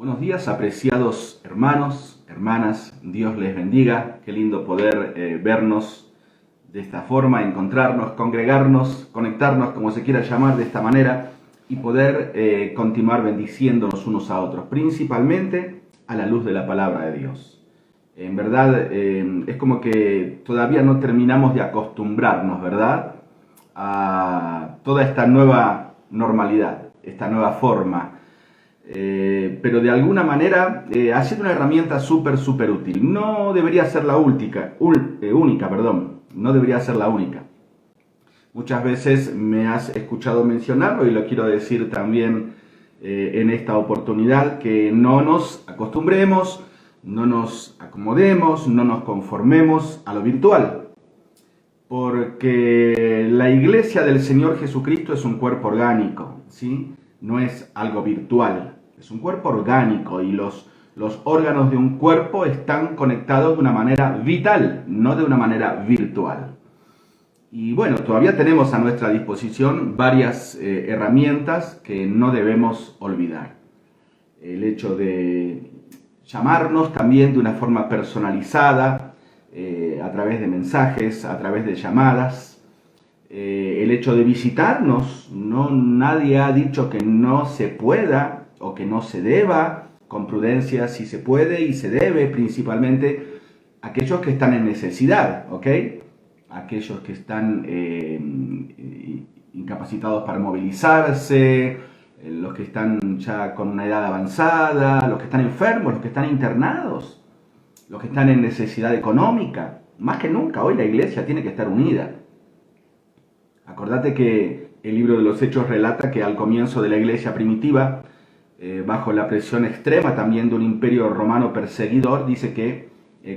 Buenos días, apreciados hermanos, hermanas, Dios les bendiga. Qué lindo poder vernos de esta forma, encontrarnos, congregarnos, conectarnos, como se quiera llamar, de esta manera y poder continuar bendiciéndonos unos a otros, principalmente a la luz de la palabra de Dios. En verdad, es como que todavía no terminamos de acostumbrarnos, ¿verdad?, a toda esta nueva normalidad, esta nueva forma. Pero de alguna manera ha sido una herramienta súper útil. No debería ser la única, no debería ser la única. Muchas veces me has escuchado mencionarlo y lo quiero decir también en esta oportunidad, que no nos acostumbremos, no nos acomodemos, no nos conformemos a lo virtual. Porque la iglesia del Señor Jesucristo es un cuerpo orgánico, ¿sí? No es algo virtual, es un cuerpo orgánico y los órganos de un cuerpo están conectados de una manera vital, no de una manera virtual. Y bueno, todavía tenemos a nuestra disposición varias herramientas que no debemos olvidar. El hecho de llamarnos también de una forma personalizada, a través de mensajes, a través de llamadas. El hecho de visitarnos, nadie ha dicho que no se pueda o que no se deba. Con prudencia sí se puede y se debe, principalmente aquellos que están en necesidad, ¿ok? Aquellos que están incapacitados para movilizarse, los que están ya con una edad avanzada, los que están enfermos, los que están internados, los que están en necesidad económica. Más que nunca hoy la iglesia tiene que estar unida. Acordate que el libro de los Hechos relata que al comienzo de la iglesia primitiva, bajo la presión extrema también de un imperio romano perseguidor, dice que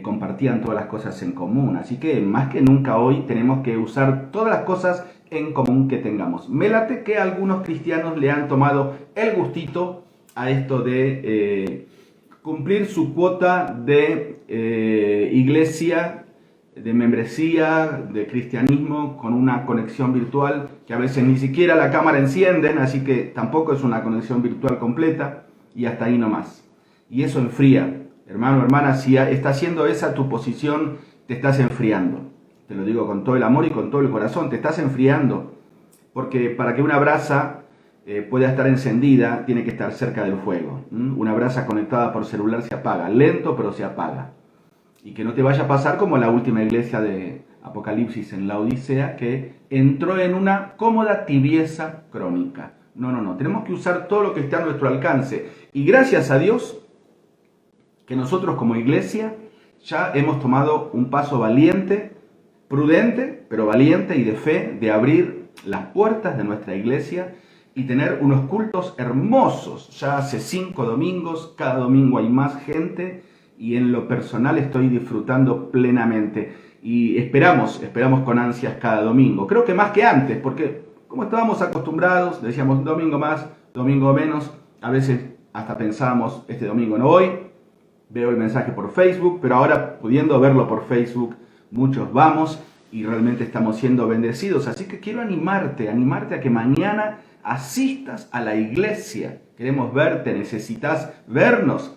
compartían todas las cosas en común. Así que más que nunca hoy tenemos que usar todas las cosas en común que tengamos. Me late que algunos cristianos le han tomado el gustito a esto de cumplir su cuota de iglesia, de membresía, de cristianismo, con una conexión virtual que a veces ni siquiera la cámara encienden, así que tampoco es una conexión virtual completa, y hasta ahí nomás. Y eso enfría. Hermano, hermana, si está siendo esa tu posición, te estás enfriando. Te lo digo con todo el amor y con todo el corazón, te estás enfriando. Porque para que una brasa pueda estar encendida, tiene que estar cerca del fuego. Una brasa conectada por celular se apaga, lento pero se apaga. Y que no te vaya a pasar como la última iglesia de Apocalipsis en la Odisea, que entró en una cómoda tibieza crónica. No, tenemos que usar todo lo que está a nuestro alcance. Y gracias a Dios que nosotros como iglesia ya hemos tomado un paso valiente, prudente, pero valiente y de fe, de abrir las puertas de nuestra iglesia y tener unos cultos hermosos. Ya hace 5 domingos, cada domingo hay más gente, y en lo personal estoy disfrutando plenamente. Y esperamos con ansias cada domingo. Creo que más que antes, porque como estábamos acostumbrados, decíamos domingo más, domingo menos, a veces hasta pensábamos, este domingo no voy, veo el mensaje por Facebook, pero ahora pudiendo verlo por Facebook, muchos vamos y realmente estamos siendo bendecidos. Así que quiero animarte a que mañana asistas a la iglesia. Queremos verte, necesitas vernos,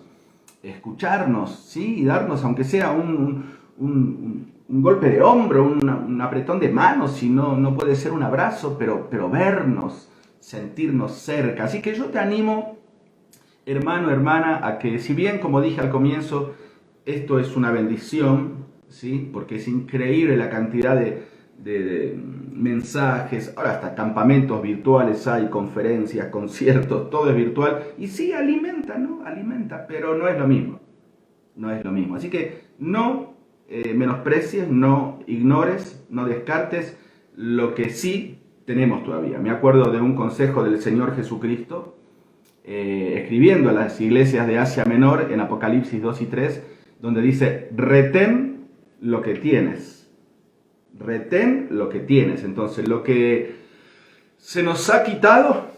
escucharnos, ¿sí? Y darnos, aunque sea un golpe de hombro, un apretón de manos, si no puede ser un abrazo, pero vernos, sentirnos cerca. Así que yo te animo, hermano, hermana, a que, si bien, como dije al comienzo, esto es una bendición, ¿sí? Porque es increíble la cantidad de mensajes, ahora hasta campamentos virtuales hay, conferencias, conciertos, todo es virtual, y sí alimenta, ¿no? Alimenta, pero no es lo mismo, así que no menosprecies, no ignores, no descartes lo que sí tenemos todavía. Me acuerdo de un consejo del Señor Jesucristo, escribiendo a las iglesias de Asia Menor en Apocalipsis 2 y 3, donde dice: retén lo que tienes. Retén lo que tienes. Entonces, lo que se nos ha quitado,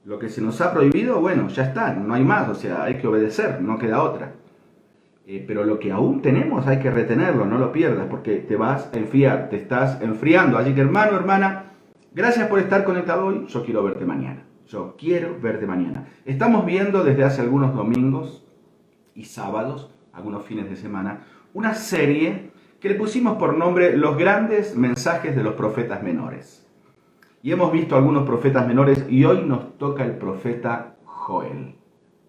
lo que se nos ha prohibido, bueno, ya está, no hay más, o sea, hay que obedecer, no queda otra. Pero lo que aún tenemos hay que retenerlo, no lo pierdas, porque te vas a enfriar, te estás enfriando. Así que, hermano, hermana, gracias por estar conectado hoy, yo quiero verte mañana. yo quiero verte mañana. Estamos viendo desde hace algunos domingos y sábados, algunos fines de semana, una serie que le pusimos por nombre Los grandes mensajes de los profetas menores. Y hemos visto algunos profetas menores y hoy nos toca el profeta Joel.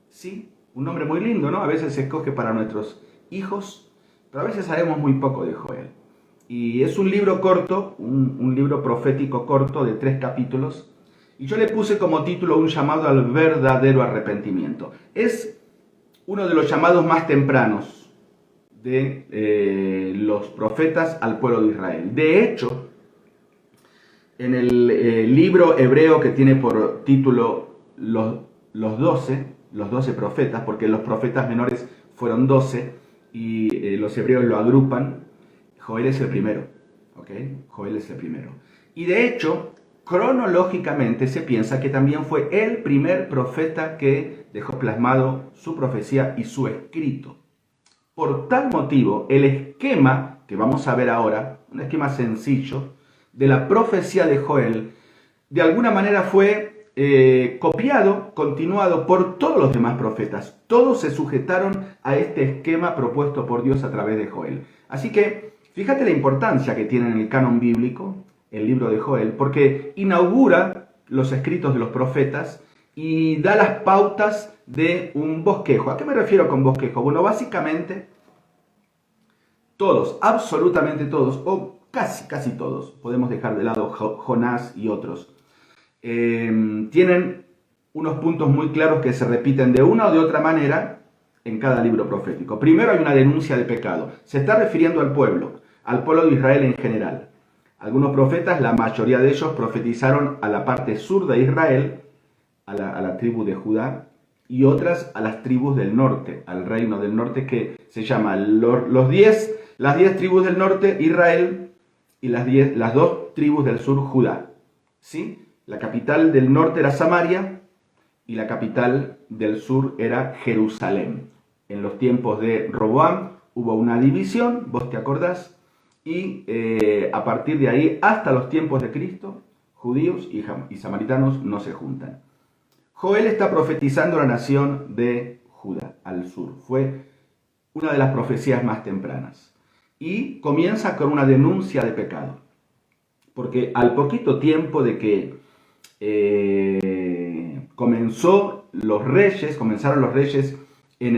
Sí, un nombre muy lindo, ¿no? A veces se escoge para nuestros hijos, pero a veces sabemos muy poco de Joel. Y es un libro corto, un libro profético corto de 3 capítulos. Y yo le puse como título un llamado al verdadero arrepentimiento. Es uno de los llamados más tempranos de los profetas al pueblo de Israel. De hecho, en el libro hebreo que tiene por título los 12 profetas, porque los profetas menores fueron 12 y los hebreos lo agrupan, Joel es el primero, ¿ok? Joel es el primero. Y de hecho, cronológicamente se piensa que también fue el primer profeta que dejó plasmado su profecía y su escrito. Por tal motivo, el esquema que vamos a ver ahora, un esquema sencillo, de la profecía de Joel, de alguna manera fue copiado, continuado por todos los demás profetas. Todos se sujetaron a este esquema propuesto por Dios a través de Joel. Así que, fíjate la importancia que tiene en el canon bíblico el libro de Joel, porque inaugura los escritos de los profetas y da las pautas de un bosquejo. ¿A qué me refiero con bosquejo? Bueno, básicamente todos, absolutamente todos, o casi todos, podemos dejar de lado Jonás y otros, tienen unos puntos muy claros que se repiten de una o de otra manera en cada libro profético. Primero hay una denuncia de pecado. Se está refiriendo al pueblo de Israel en general. Algunos profetas, la mayoría de ellos, profetizaron a la parte sur de Israel, a la tribu de Judá, y otras a las tribus del norte, al reino del norte, que se llama las 10 tribus del norte, Israel, y las 2 tribus del sur, Judá. ¿Sí? La capital del norte era Samaria y la capital del sur era Jerusalén. En los tiempos de Roboam hubo una división, vos te acordás, y a partir de ahí hasta los tiempos de Cristo, judíos y samaritanos no se juntan. Joel está profetizando la nación de Judá, al sur. Fue una de las profecías más tempranas. Y comienza con una denuncia de pecado. Porque al poquito tiempo de que comenzaron los reyes en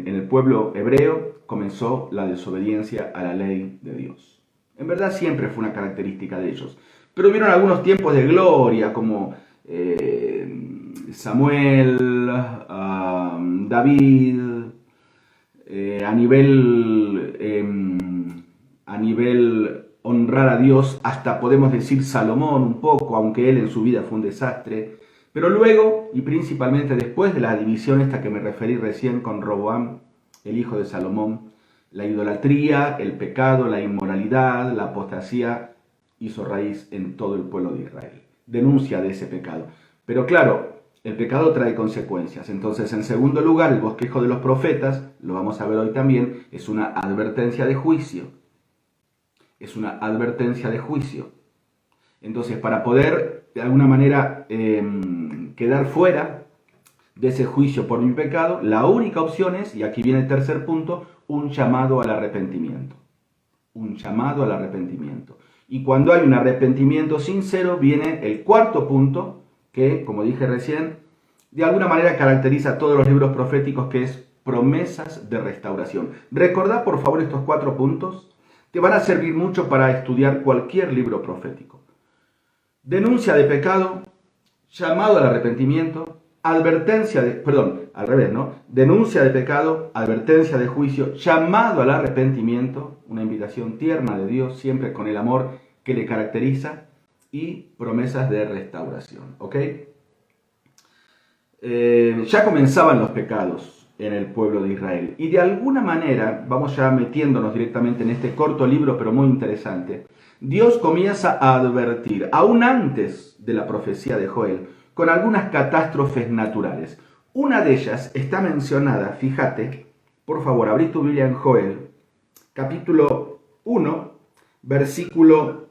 el pueblo hebreo, comenzó la desobediencia a la ley de Dios. En verdad siempre fue una característica de ellos. Pero hubieron algunos tiempos de gloria, como Samuel, David, a nivel honrar a Dios, hasta podemos decir Salomón un poco, aunque él en su vida fue un desastre. Pero luego, y principalmente después de la división esta que me referí recién con Roboam, el hijo de Salomón, la idolatría, el pecado, la inmoralidad, la apostasía hizo raíz en todo el pueblo de Israel. Denuncia de ese pecado. Pero claro, el pecado trae consecuencias. Entonces, en segundo lugar, el bosquejo de los profetas, lo vamos a ver hoy también, es una advertencia de juicio. Es una advertencia de juicio. Entonces, para poder, de alguna manera, quedar fuera de ese juicio por mi pecado, la única opción es, y aquí viene el tercer punto, un llamado al arrepentimiento. Un llamado al arrepentimiento. Y cuando hay un arrepentimiento sincero, viene el cuarto punto, que, como dije recién, de alguna manera caracteriza todos los libros proféticos, que es promesas de restauración. Recordá, por favor, estos 4 puntos. Te van a servir mucho para estudiar cualquier libro profético. Denuncia de pecado, llamado al arrepentimiento, denuncia de pecado, advertencia de juicio, llamado al arrepentimiento, una invitación tierna de Dios, siempre con el amor que le caracteriza, y promesas de restauración, ¿ok? Ya comenzaban los pecados en el pueblo de Israel. Y de alguna manera, vamos ya metiéndonos directamente en este corto libro, pero muy interesante, Dios comienza a advertir, aún antes de la profecía de Joel, con algunas catástrofes naturales. Una de ellas está mencionada, fíjate, por favor, abrí tu Biblia en Joel, capítulo 1, versículo...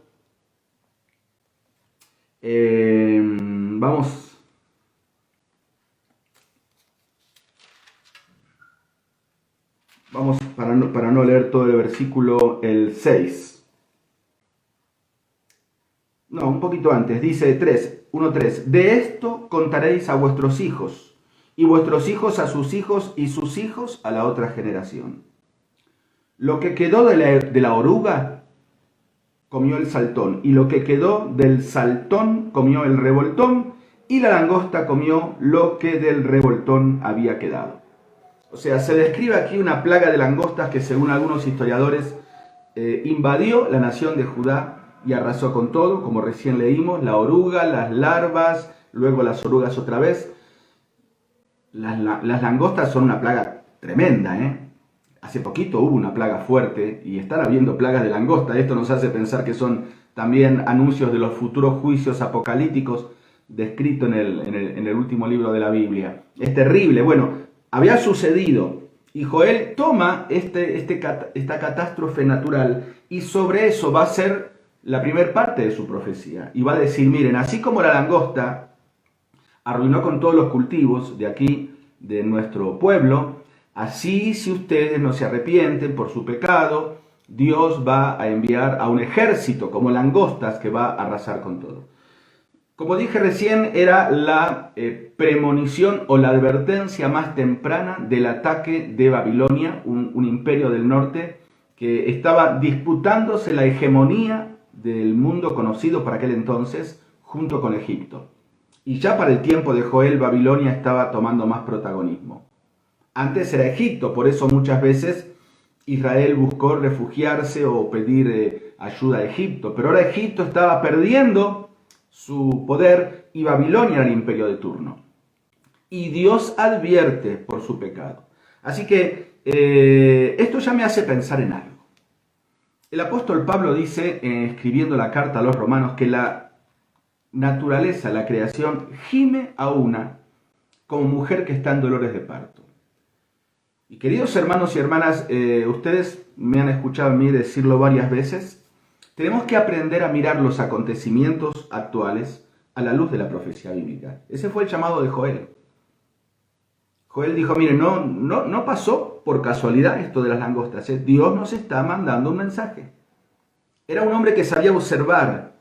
vamos Vamos, para no leer todo el versículo, el 6. No, un poquito antes, dice 1:3. De esto contaréis a vuestros hijos, y vuestros hijos a sus hijos, y sus hijos a la otra generación. Lo que quedó de la oruga comió el saltón, y lo que quedó del saltón comió el revoltón, y la langosta comió lo que del revoltón había quedado. O sea, se describe aquí una plaga de langostas que, según algunos historiadores, invadió la nación de Judá y arrasó con todo, como recién leímos, la oruga, las larvas, luego las orugas otra vez. Las langostas son una plaga tremenda, ¿eh? Hace poquito hubo una plaga fuerte y están habiendo plagas de langosta. Esto nos hace pensar que son también anuncios de los futuros juicios apocalípticos descritos en el último libro de la Biblia. Es terrible. Bueno, había sucedido y Joel toma esta catástrofe natural y sobre eso va a ser la primera parte de su profecía. Y va a decir, miren, así como la langosta arruinó con todos los cultivos de aquí, de nuestro pueblo, así, si ustedes no se arrepienten por su pecado, Dios va a enviar a un ejército como langostas que va a arrasar con todo. Como dije recién, era la premonición o la advertencia más temprana del ataque de Babilonia, un imperio del norte que estaba disputándose la hegemonía del mundo conocido por aquel entonces junto con Egipto. Y ya para el tiempo de Joel, Babilonia estaba tomando más protagonismo. Antes era Egipto, por eso muchas veces Israel buscó refugiarse o pedir ayuda a Egipto. Pero ahora Egipto estaba perdiendo su poder y Babilonia era el imperio de turno. Y Dios advierte por su pecado. Así que esto ya me hace pensar en algo. El apóstol Pablo dice, escribiendo la carta a los romanos, que la naturaleza, la creación, gime a una como mujer que está en dolores de parto. Y queridos hermanos y hermanas, ustedes me han escuchado a mí decirlo varias veces, tenemos que aprender a mirar los acontecimientos actuales a la luz de la profecía bíblica. Ese fue el llamado de Joel. Joel dijo, miren, no pasó por casualidad esto de las langostas, Dios nos está mandando un mensaje. Era un hombre que sabía observar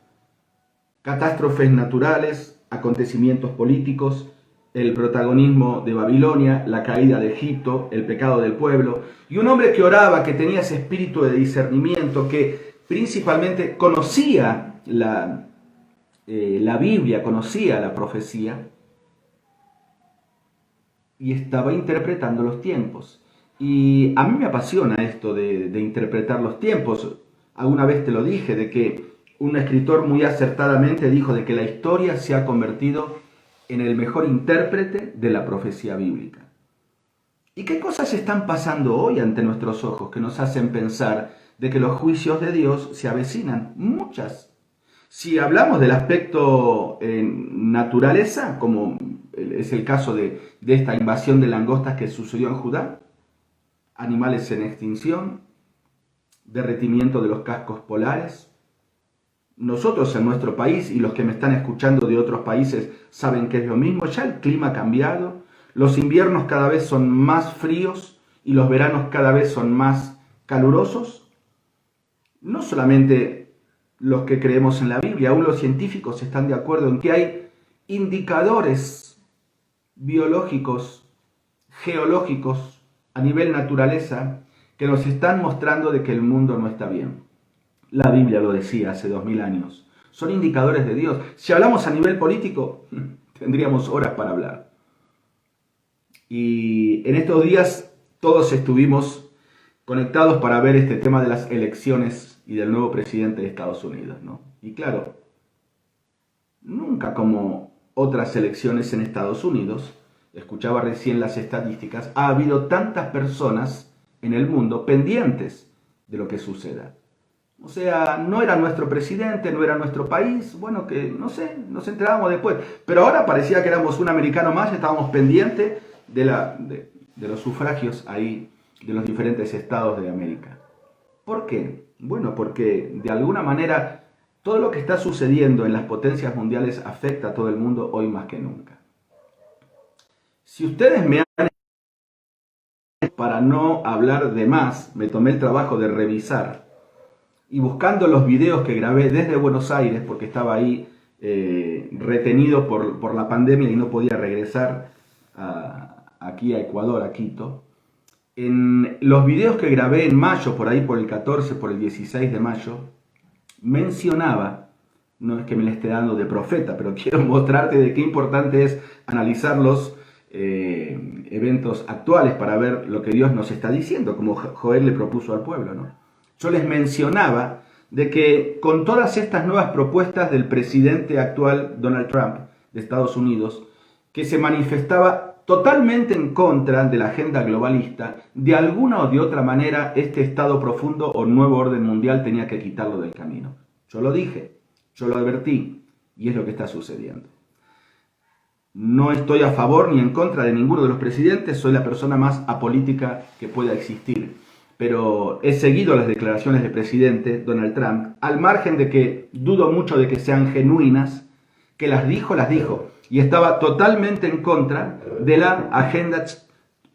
catástrofes naturales, acontecimientos políticos, el protagonismo de Babilonia, la caída de Egipto, el pecado del pueblo, y un hombre que oraba, que tenía ese espíritu de discernimiento, que principalmente conocía la Biblia, conocía la profecía, y estaba interpretando los tiempos. Y a mí me apasiona esto de interpretar los tiempos. Alguna vez te lo dije, de que un escritor muy acertadamente dijo de que la historia se ha convertido en el mejor intérprete de la profecía bíblica. ¿Y qué cosas están pasando hoy ante nuestros ojos que nos hacen pensar de que los juicios de Dios se avecinan? Muchas. Si hablamos del aspecto naturaleza, como es el caso de esta invasión de langostas que sucedió en Judá, animales en extinción, derretimiento de los cascos polares. Nosotros en nuestro país, y los que me están escuchando de otros países saben que es lo mismo, ya el clima ha cambiado, los inviernos cada vez son más fríos y los veranos cada vez son más calurosos. No solamente los que creemos en la Biblia, aún los científicos están de acuerdo en que hay indicadores biológicos, geológicos, a nivel naturaleza, que nos están mostrando de que el mundo no está bien. La Biblia lo decía hace 2000 años. Son indicadores de Dios. Si hablamos a nivel político, tendríamos horas para hablar. Y en estos días todos estuvimos conectados para ver este tema de las elecciones y del nuevo presidente de Estados Unidos, ¿no? Y claro, nunca como otras elecciones en Estados Unidos, escuchaba recién las estadísticas, ha habido tantas personas en el mundo pendientes de lo que suceda. O sea, no era nuestro presidente, no era nuestro país, bueno, que no sé, nos enterábamos después. Pero ahora parecía que éramos un americano más y estábamos pendientes de los sufragios ahí de los diferentes estados de América. ¿Por qué? Bueno, porque de alguna manera todo lo que está sucediendo en las potencias mundiales afecta a todo el mundo hoy más que nunca. Si ustedes me han para no hablar de más, me tomé el trabajo de revisar y buscando los videos que grabé desde Buenos Aires, porque estaba ahí retenido por la pandemia y no podía regresar aquí a Ecuador, a Quito. En los videos que grabé en mayo, por ahí por el 14, por el 16 de mayo, mencionaba, no es que me le esté dando de profeta, pero quiero mostrarte de qué importante es analizar los eventos actuales para ver lo que Dios nos está diciendo, como Joel le propuso al pueblo, ¿no? Yo les mencionaba de que con todas estas nuevas propuestas del presidente actual Donald Trump de Estados Unidos, que se manifestaba totalmente en contra de la agenda globalista, de alguna o de otra manera este estado profundo o nuevo orden mundial tenía que quitarlo del camino. Yo lo dije, yo lo advertí y es lo que está sucediendo. No estoy a favor ni en contra de ninguno de los presidentes, soy la persona más apolítica que pueda existir. Pero he seguido las declaraciones del presidente Donald Trump, al margen de que dudo mucho de que sean genuinas, que las dijo, y estaba totalmente en contra de la agenda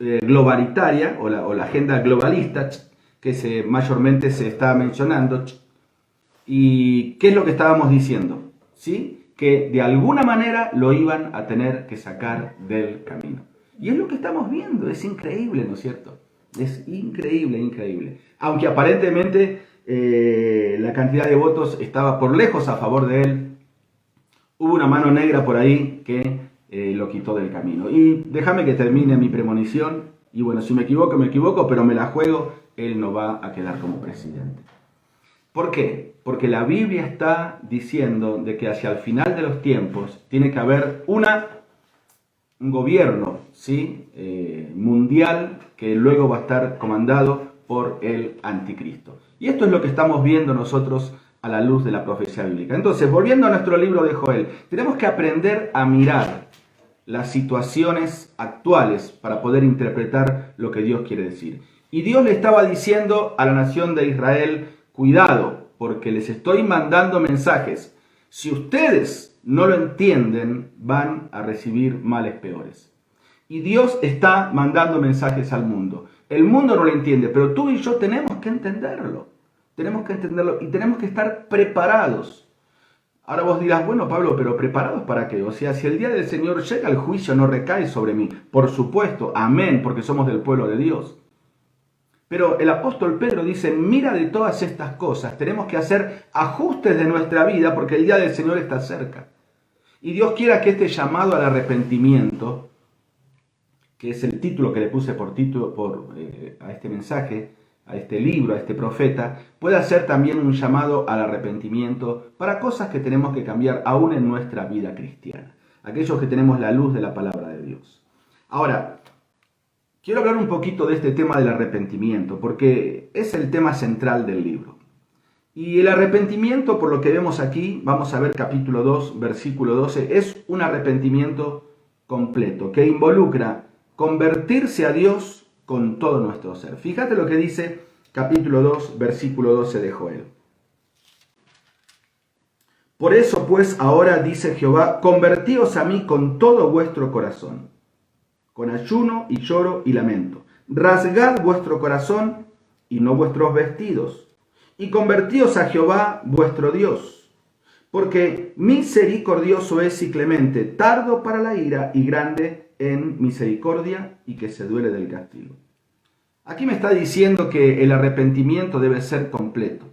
globalitaria o la agenda globalista que mayormente se está mencionando. ¿Y qué es lo que estábamos diciendo? ¿Sí? Que de alguna manera lo iban a tener que sacar del camino. Y es lo que estamos viendo, es increíble, ¿no es cierto? Es increíble, increíble. Aunque aparentemente la cantidad de votos estaba por lejos a favor de él, hubo una mano negra por ahí que lo quitó del camino. Y déjame que termine mi premonición. Y bueno, si me equivoco, pero me la juego, él no va a quedar como presidente. ¿Por qué? Porque la Biblia está diciendo de que hacia el final de los tiempos tiene que haber un gobierno, ¿sí? Mundial que luego va a estar comandado por el anticristo. Y esto es lo que estamos viendo nosotros a la luz de la profecía bíblica. Entonces, volviendo a nuestro libro de Joel, tenemos que aprender a mirar las situaciones actuales para poder interpretar lo que Dios quiere decir. Y Dios le estaba diciendo a la nación de Israel, cuidado, porque les estoy mandando mensajes. Si ustedes no lo entienden, van a recibir males peores. Y Dios está mandando mensajes al mundo. El mundo no lo entiende, pero tú y yo tenemos que entenderlo. Tenemos que entenderlo y tenemos que estar preparados. Ahora vos dirás, bueno Pablo, pero ¿preparados para qué? O sea, si el día del Señor llega, el juicio no recae sobre mí. Por supuesto, amén, porque somos del pueblo de Dios. Pero el apóstol Pedro dice, mira de todas estas cosas, tenemos que hacer ajustes de nuestra vida porque el día del Señor está cerca. Y Dios quiera que este llamado al arrepentimiento, que es el título que le puse por título a este mensaje, a este libro, a este profeta, pueda ser también un llamado al arrepentimiento para cosas que tenemos que cambiar aún en nuestra vida cristiana. Aquellos que tenemos la luz de la palabra de Dios. Ahora, quiero hablar un poquito de este tema del arrepentimiento, porque es el tema central del libro. Y el arrepentimiento, por lo que vemos aquí, vamos a ver capítulo 2, versículo 12, es un arrepentimiento completo, que involucra convertirse a Dios con todo nuestro ser. Fíjate lo que dice capítulo 2, versículo 12 de Joel. Por eso pues ahora dice Jehová, convertíos a mí con todo vuestro corazón, con ayuno y lloro y lamento. Rasgad vuestro corazón y no vuestros vestidos, y convertíos a Jehová vuestro Dios, porque misericordioso es y clemente, tardo para la ira y grande en misericordia y que se duele del castigo. Aquí me está diciendo que el arrepentimiento debe ser completo.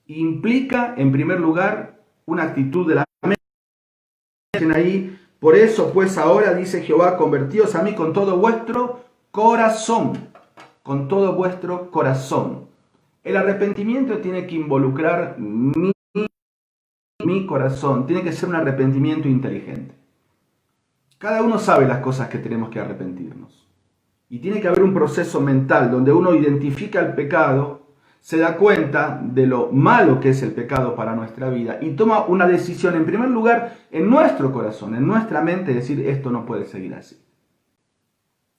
Implica, en primer lugar, una actitud de la mente. Ahí, por eso, pues ahora, dice Jehová, convertíos a mí con todo vuestro corazón. Con todo vuestro corazón. El arrepentimiento tiene que involucrar mi corazón. Tiene que ser un arrepentimiento inteligente. Cada uno sabe las cosas que tenemos que arrepentirnos. Y tiene que haber un proceso mental donde uno identifica el pecado, se da cuenta de lo malo que es el pecado para nuestra vida y toma una decisión, en primer lugar, en nuestro corazón, en nuestra mente, decir, esto no puede seguir así.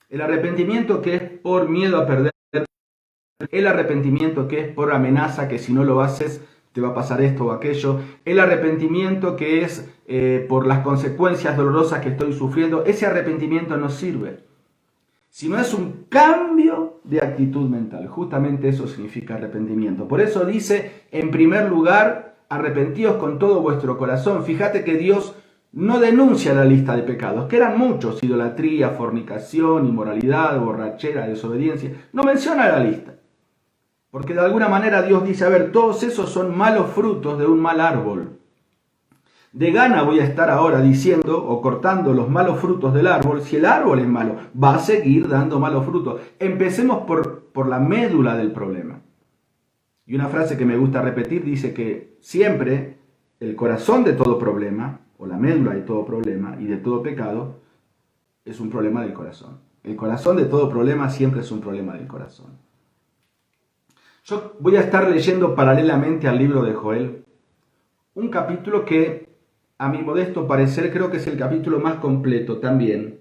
El arrepentimiento que es por miedo a perder, el arrepentimiento que es por amenaza, que si no lo haces te va a pasar esto o aquello, el arrepentimiento que es por las consecuencias dolorosas que estoy sufriendo, ese arrepentimiento no sirve. sino es un cambio de actitud mental. Justamente eso significa arrepentimiento. Por eso dice, en primer lugar, arrepentíos con todo vuestro corazón. Fíjate que Dios no denuncia la lista de pecados, que eran muchos: idolatría, fornicación, inmoralidad, borrachera, desobediencia. No menciona la lista, porque de alguna manera Dios dice, a ver, todos esos son malos frutos de un mal árbol. De gana voy a estar ahora diciendo o cortando los malos frutos del árbol. Si el árbol es malo, va a seguir dando malos frutos. Empecemos por la médula del problema. Y una frase que me gusta repetir dice que siempre el corazón de todo problema, o la médula de todo problema y de todo pecado, es un problema del corazón. El corazón de todo problema siempre es un problema del corazón. Yo voy a estar leyendo paralelamente al libro de Joel un capítulo que, a mi modesto parecer, creo que es el capítulo más completo también,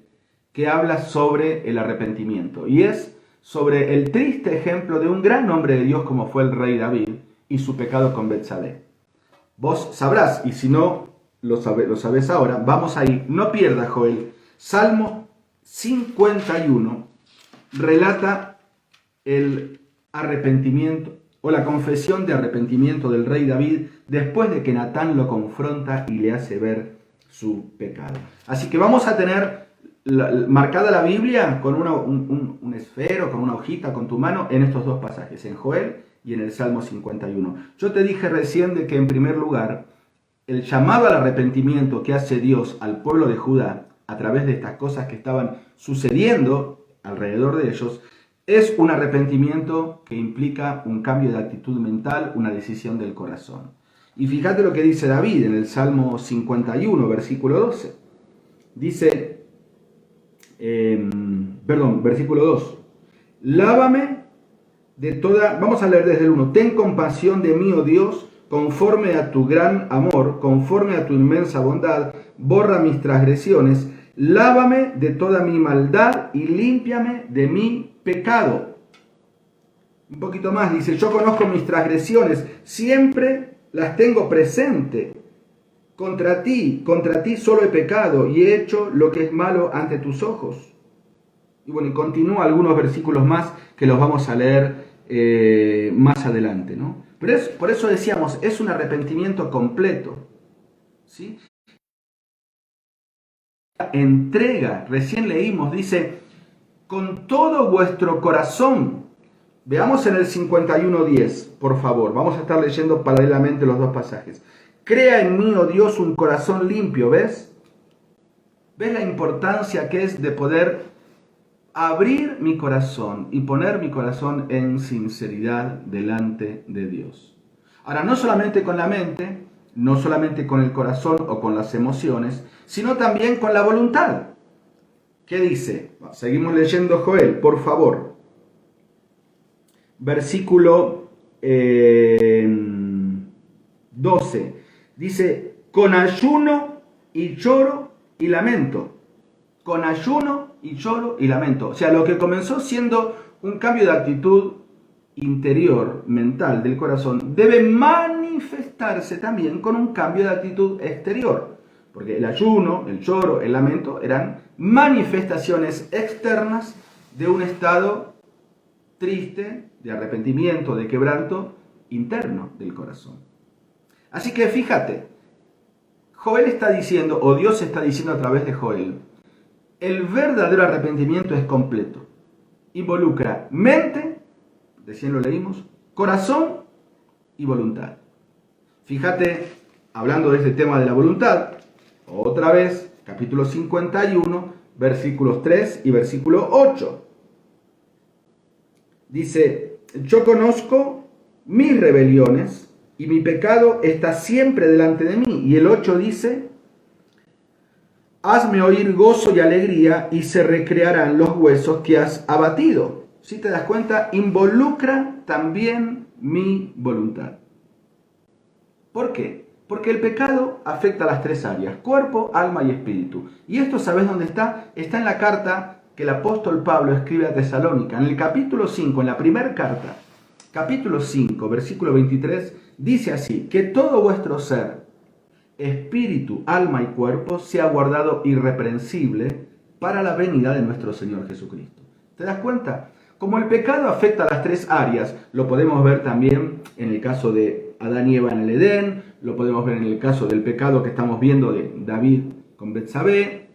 que habla sobre el arrepentimiento. Y es sobre el triste ejemplo de un gran hombre de Dios como fue el rey David y su pecado con Betsabé. Vos sabrás, y si no lo sabés ahora, vamos ahí, no pierdas Joel. Salmo 51 relata el arrepentimiento o la confesión de arrepentimiento del rey David después de que Natán lo confronta y le hace ver su pecado. Así que vamos a tener marcada la Biblia con un esfero, con una hojita, con tu mano, en estos dos pasajes, en Joel y en el Salmo 51. Yo te dije recién de que, en primer lugar, el llamado al arrepentimiento que hace Dios al pueblo de Judá a través de estas cosas que estaban sucediendo alrededor de ellos, es un arrepentimiento que implica un cambio de actitud mental, una decisión del corazón. Y fíjate lo que dice David en el Salmo 51, versículo 12. Dice, versículo 2. Lávame de toda... Vamos a leer desde el 1. Ten compasión de mí, oh Dios, conforme a tu gran amor, conforme a tu inmensa bondad, borra mis transgresiones, lávame de toda mi maldad y límpiame de mi pecado. Un poquito más, dice, yo conozco mis transgresiones, siempre las tengo presente. Contra ti solo he pecado y he hecho lo que es malo ante tus ojos. Y bueno, y continúa algunos versículos más que los vamos a leer más adelante, ¿no? Pero por eso decíamos, es un arrepentimiento completo, ¿sí? Entrega, recién leímos, dice, con todo vuestro corazón. Veamos en el 51:10, por favor. Vamos a estar leyendo paralelamente los dos pasajes. Crea en mí, oh Dios, un corazón limpio, ¿ves? ¿Ves la importancia que es de poder abrir mi corazón y poner mi corazón en sinceridad delante de Dios? Ahora, no solamente con la mente, no solamente con el corazón o con las emociones, sino también con la voluntad. ¿Qué dice? Seguimos leyendo Joel, por favor. Versículo 12. Dice, con ayuno y lloro y lamento. Con ayuno y lloro y lamento. O sea, lo que comenzó siendo un cambio de actitud interior, mental, del corazón, debe manifestarse también con un cambio de actitud exterior. Porque el ayuno, el lloro, el lamento eran manifestaciones externas de un estado triste, de arrepentimiento, de quebranto interno del corazón. Así que fíjate, Joel está diciendo, o Dios está diciendo a través de Joel, el verdadero arrepentimiento es completo. Involucra mente, recién lo leímos, corazón y voluntad. Fíjate, hablando de este tema de la voluntad, otra vez, capítulo 51, versículos 3 y versículo 8. Dice, yo conozco mis rebeliones y mi pecado está siempre delante de mí. Y el 8 dice, hazme oír gozo y alegría y se recrearán los huesos que has abatido. Si te das cuenta, involucra también mi voluntad. ¿Por qué? Porque el pecado afecta a las tres áreas, cuerpo, alma y espíritu. Y esto, ¿sabes dónde está? Está en la carta que el apóstol Pablo escribe a Tesalónica. En el capítulo 5, en la primera carta, capítulo 5, versículo 23, dice así, que todo vuestro ser, espíritu, alma y cuerpo, sea guardado irreprensible para la venida de nuestro Señor Jesucristo. ¿Te das cuenta? Como el pecado afecta a las tres áreas, lo podemos ver también en el caso de Adán y Eva en el Edén, lo podemos ver en el caso del pecado que estamos viendo de David con Betsabé,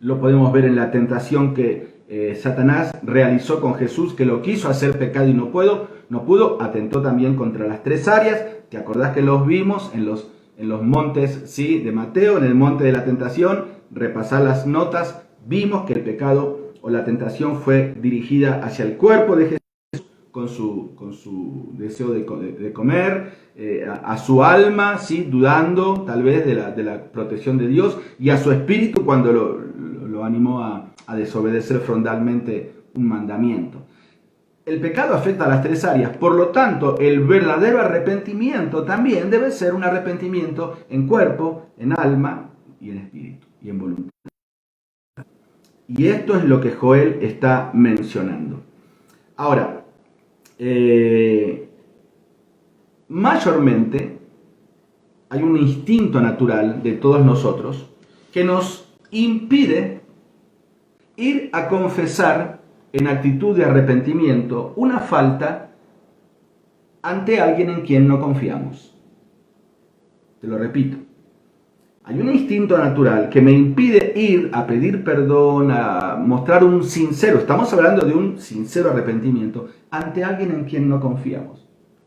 lo podemos ver en la tentación que Satanás realizó con Jesús, que lo quiso hacer pecado y no pudo, atentó también contra las tres áreas. ¿Te acordás que los vimos en los montes, ¿sí?, de Mateo, en el monte de la tentación? Repasar las notas, vimos que el pecado o la tentación fue dirigida hacia el cuerpo de Jesús con su deseo de comer, a su alma, ¿sí?, dudando tal vez de la protección de Dios, y a su espíritu cuando lo animó a desobedecer frontalmente un mandamiento. El pecado afecta a las tres áreas, por lo tanto, el verdadero arrepentimiento también debe ser un arrepentimiento en cuerpo, en alma y en espíritu y en voluntad. Y esto es lo que Joel está mencionando. Ahora, mayormente hay un instinto natural de todos nosotros que nos impide ir a confesar en actitud de arrepentimiento una falta ante alguien en quien no confiamos. Te lo repito. Hay un instinto natural que me impide ir a pedir perdón, a mostrar un sincero, estamos hablando de un sincero arrepentimiento, ante alguien en quien no confiamos.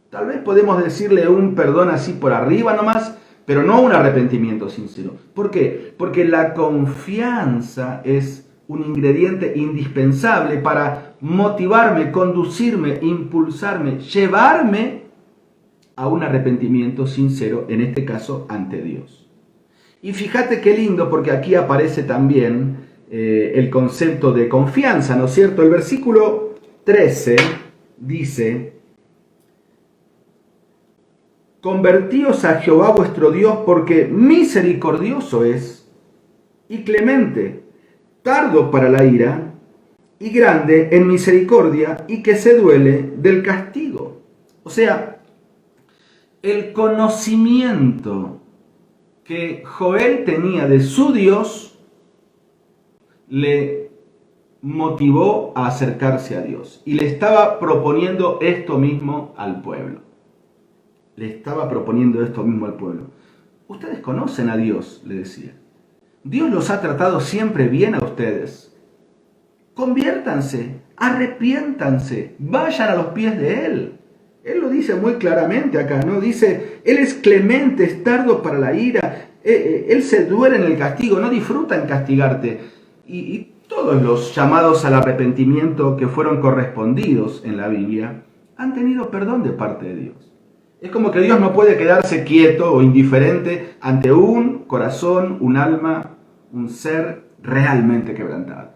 Tal vez podemos decirle un perdón así por arriba nomás, pero no un arrepentimiento sincero. ¿Por qué? Porque la confianza es un ingrediente indispensable para motivarme, conducirme, impulsarme, llevarme a un arrepentimiento sincero, en este caso ante Dios. Y fíjate qué lindo, porque aquí aparece también el concepto de confianza, ¿no es cierto? El versículo 13 dice: convertíos a Jehová vuestro Dios, porque misericordioso es y clemente, tardo para la ira y grande en misericordia, y que se duele del castigo. O sea, el conocimiento que Joel tenía de su Dios le motivó a acercarse a Dios. Y le estaba proponiendo esto mismo al pueblo. Ustedes conocen a Dios, le decía. Dios los ha tratado siempre bien a ustedes. Conviértanse, arrepiéntanse, vayan a los pies de Él. Él lo dice muy claramente acá, ¿no? Dice, Él es clemente, es tardo para la ira, Él se duele en el castigo, no disfruta en castigarte. Y todos los llamados al arrepentimiento que fueron correspondidos en la Biblia han tenido perdón de parte de Dios. Es como que Dios no puede quedarse quieto o indiferente ante un corazón, un alma, un ser realmente quebrantado.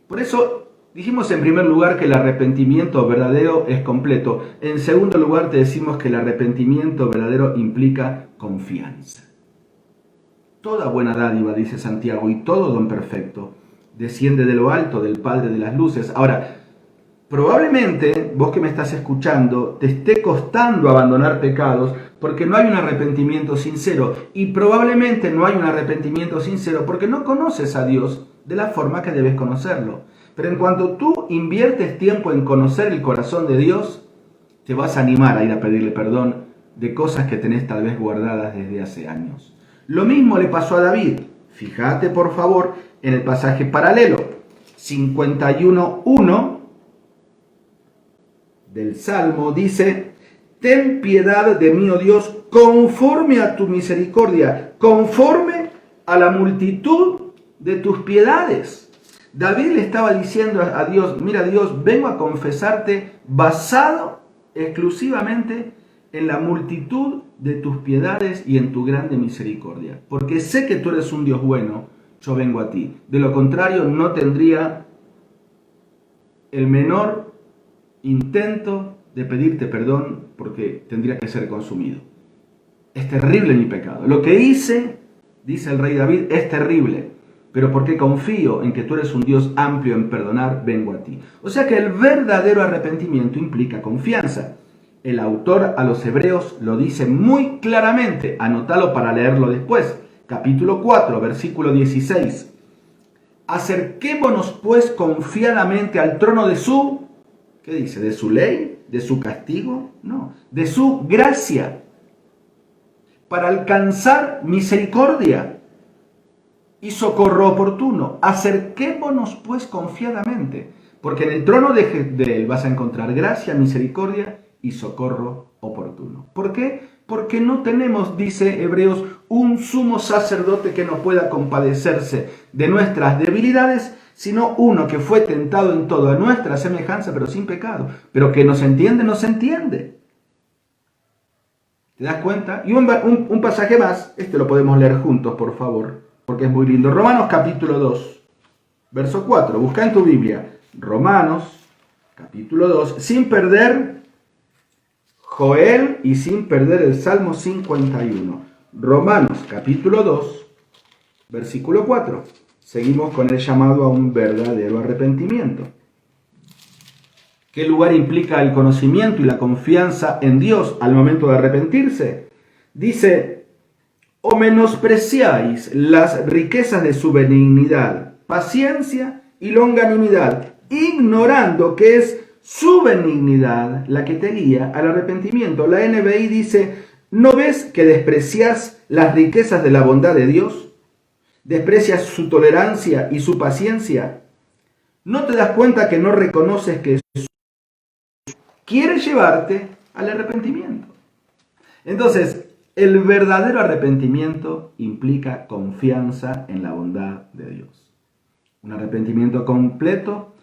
Por eso dijimos en primer lugar que el arrepentimiento verdadero es completo. En segundo lugar te decimos que el arrepentimiento verdadero implica confianza. Toda buena dádiva, dice Santiago, y todo don perfecto desciende de lo alto, del Padre de las luces. Ahora, probablemente vos que me estás escuchando te esté costando abandonar pecados porque no hay un arrepentimiento sincero, y probablemente no hay un arrepentimiento sincero porque no conoces a Dios de la forma que debes conocerlo. Pero en cuanto tú inviertes tiempo en conocer el corazón de Dios, te vas a animar a ir a pedirle perdón de cosas que tenés tal vez guardadas desde hace años. Lo mismo le pasó a David. Fíjate por favor en el pasaje paralelo, 51:1 del Salmo, dice: ten piedad de mí, oh Dios, conforme a tu misericordia, conforme a la multitud de tus piedades. David le estaba diciendo a Dios: mira Dios, vengo a confesarte basado exclusivamente en la multitud de tus piedades y en tu grande misericordia. Porque sé que tú eres un Dios bueno, yo vengo a ti. De lo contrario, no tendría el menor intento de pedirte perdón, porque tendría que ser consumido. Es terrible mi pecado. Lo que hice, dice el rey David, es terrible. Pero porque confío en que tú eres un Dios amplio en perdonar, vengo a ti. O sea que el verdadero arrepentimiento implica confianza. El autor a los Hebreos lo dice muy claramente. Anótalo para leerlo después. Capítulo 4, versículo 16. Acerquémonos pues confiadamente al trono de su, ¿qué dice? ¿De su ley? ¿De su castigo? No, de su gracia, para alcanzar misericordia y socorro oportuno. Acerquémonos pues confiadamente, porque en el trono de Él vas a encontrar gracia, misericordia y socorro oportuno. ¿Por qué? Porque no tenemos, dice Hebreos, un sumo sacerdote que no pueda compadecerse de nuestras debilidades, sino uno que fue tentado en todo a nuestra semejanza, pero sin pecado. Pero que nos entiende, nos entiende. ¿Te das cuenta? Y un pasaje más, este lo podemos leer juntos, por favor, porque es muy lindo. Romanos capítulo 2, verso 4. Busca en tu Biblia. Romanos capítulo 2, sin perder Joel y sin perder el Salmo 51. Romanos capítulo 2, versículo 4. Seguimos con el llamado a un verdadero arrepentimiento. ¿Qué lugar implica el conocimiento y la confianza en Dios al momento de arrepentirse? Dice, o menospreciáis las riquezas de su benignidad, paciencia y longanimidad, ignorando que es su benignidad la que te guía al arrepentimiento. La NBI dice, ¿no ves que desprecias las riquezas de la bondad de Dios? ¿Desprecias su tolerancia y su paciencia? ¿No te das cuenta que no reconoces que quiere llevarte al arrepentimiento? Entonces, el verdadero arrepentimiento implica confianza en la bondad de Dios. Un arrepentimiento completo,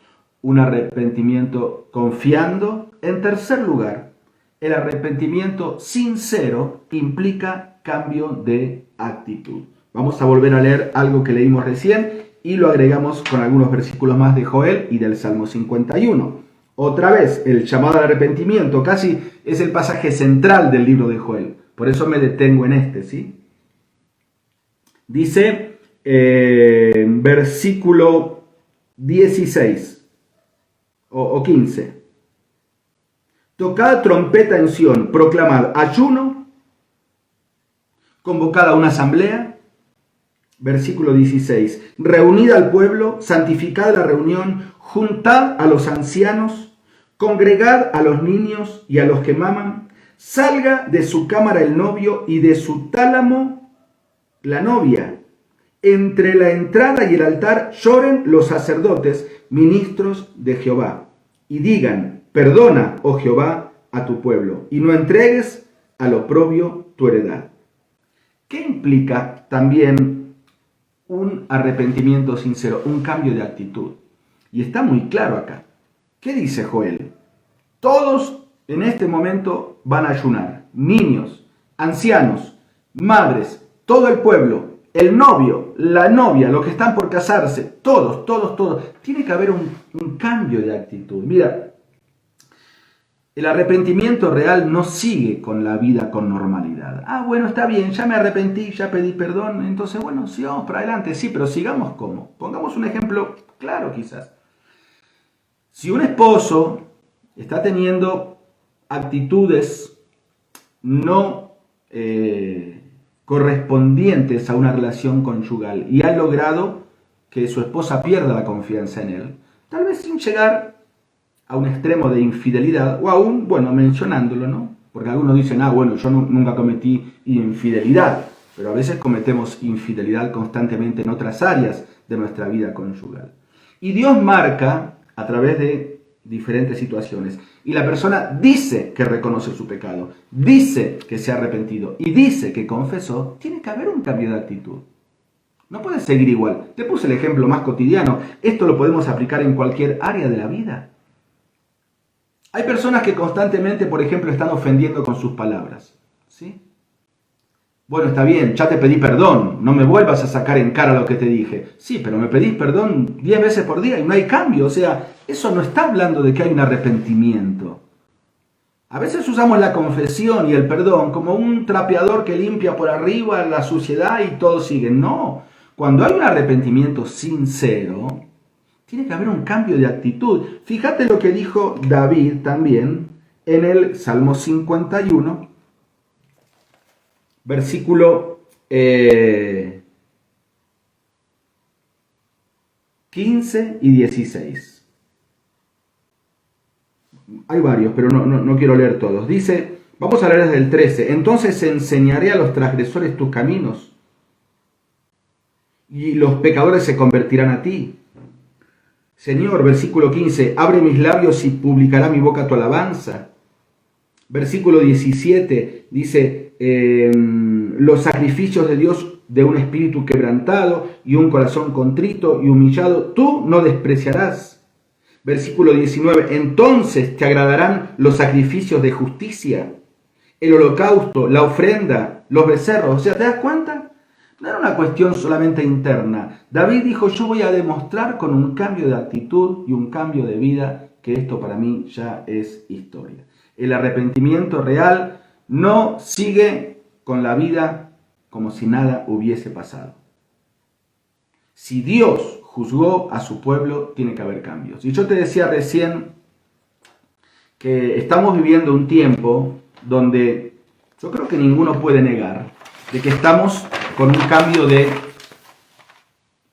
un arrepentimiento confiando. En tercer lugar, el arrepentimiento sincero implica cambio de actitud. Vamos a volver a leer algo que leímos recién y lo agregamos con algunos versículos más de Joel y del Salmo 51. Otra vez, el llamado al arrepentimiento casi es el pasaje central del libro de Joel. Por eso me detengo en este, ¿sí? Dice, versículo 16 o 15. Tocad trompeta en Sión, proclamad ayuno, convocad a una asamblea. Versículo 16. Reunid al pueblo, santificad la reunión, juntad a los ancianos, congregad a los niños y a los que maman, salga de su cámara el novio y de su tálamo la novia. Entre la entrada y el altar lloren los sacerdotes, ministros de Jehová, y digan, perdona, oh Jehová, a tu pueblo, y no entregues al oprobio tu heredad. ¿Qué implica también un arrepentimiento sincero, un cambio de actitud? Y está muy claro acá. ¿Qué dice Joel? Todos en este momento van a ayunar. Niños, ancianos, madres, todo el pueblo, el novio, la novia, los que están por casarse, todos. Tiene que haber un cambio de actitud. Mira, el arrepentimiento real no sigue con la vida con normalidad. Bueno, está bien, ya me arrepentí, ya pedí perdón, entonces bueno, sigamos para adelante. Sí, pero sigamos ¿cómo? Pongamos un ejemplo claro quizás. Si un esposo está teniendo actitudes no correspondientes a una relación conyugal y ha logrado que su esposa pierda la confianza en él, tal vez sin llegar a un extremo de infidelidad, o aún, bueno, mencionándolo, ¿no? Porque algunos dicen, bueno, yo nunca cometí infidelidad, pero a veces cometemos infidelidad constantemente en otras áreas de nuestra vida conyugal. Y Dios marca a través de diferentes situaciones, y la persona dice que reconoce su pecado, dice que se ha arrepentido, y dice que confesó, tiene que haber un cambio de actitud. No puedes seguir igual. Te puse el ejemplo más cotidiano, esto lo podemos aplicar en cualquier área de la vida. Hay personas que constantemente, por ejemplo, están ofendiendo con sus palabras, ¿sí? Bueno, está bien, ya te pedí perdón, no me vuelvas a sacar en cara lo que te dije. Sí, pero me pedís perdón 10 veces por día y no hay cambio. O sea, eso no está hablando de que hay un arrepentimiento. A veces usamos la confesión y el perdón como un trapeador que limpia por arriba la suciedad y todo sigue. No, cuando hay un arrepentimiento sincero, tiene que haber un cambio de actitud. Fíjate lo que dijo David también en el Salmo 51, versículo 15 y 16. Hay varios, pero no quiero leer todos. Dice, vamos a leer desde el 13. Entonces enseñaré a los transgresores tus caminos, y los pecadores se convertirán a ti. Señor, versículo 15, abre mis labios y publicará mi boca tu alabanza. Versículo 17 dice, los sacrificios de Dios de un espíritu quebrantado y un corazón contrito y humillado, tú no despreciarás. Versículo 19, entonces te agradarán los sacrificios de justicia, el holocausto, la ofrenda, los becerros. O sea, ¿te das cuenta? No era una cuestión solamente interna. David dijo, yo voy a demostrar con un cambio de actitud y un cambio de vida que esto para mí ya es historia. El arrepentimiento real no sigue con la vida como si nada hubiese pasado. Si Dios juzgó a su pueblo, tiene que haber cambios. Y yo te decía recién que estamos viviendo un tiempo donde yo creo que ninguno puede negar de que estamos con un cambio de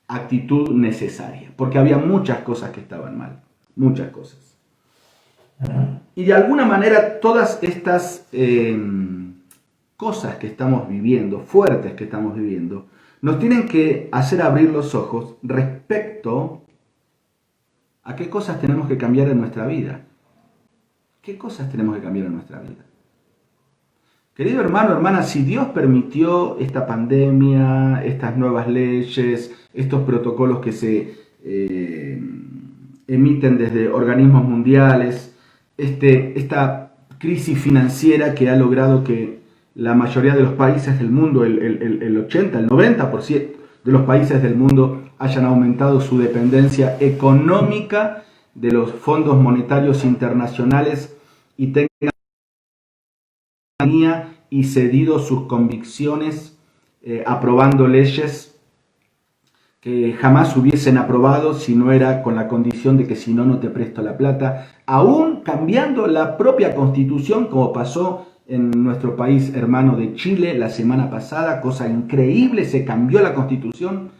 actitud necesaria, porque había muchas cosas que estaban mal, muchas cosas. Y de alguna manera todas estas cosas que estamos viviendo, fuertes que estamos viviendo, nos tienen que hacer abrir los ojos respecto a qué cosas tenemos que cambiar en nuestra vida. ¿Qué cosas tenemos que cambiar en nuestra vida? Querido hermano, hermana, si Dios permitió esta pandemia, estas nuevas leyes, estos protocolos que se emiten desde organismos mundiales, esta crisis financiera que ha logrado que la mayoría de los países del mundo, el 80, el 90% de los países del mundo hayan aumentado su dependencia económica de los fondos monetarios internacionales y tengan y cedido sus convicciones, aprobando leyes que jamás hubiesen aprobado si no era con la condición de que si no, no te presto la plata, aún cambiando la propia constitución, como pasó en nuestro país hermano de Chile la semana pasada, cosa increíble, se cambió la constitución.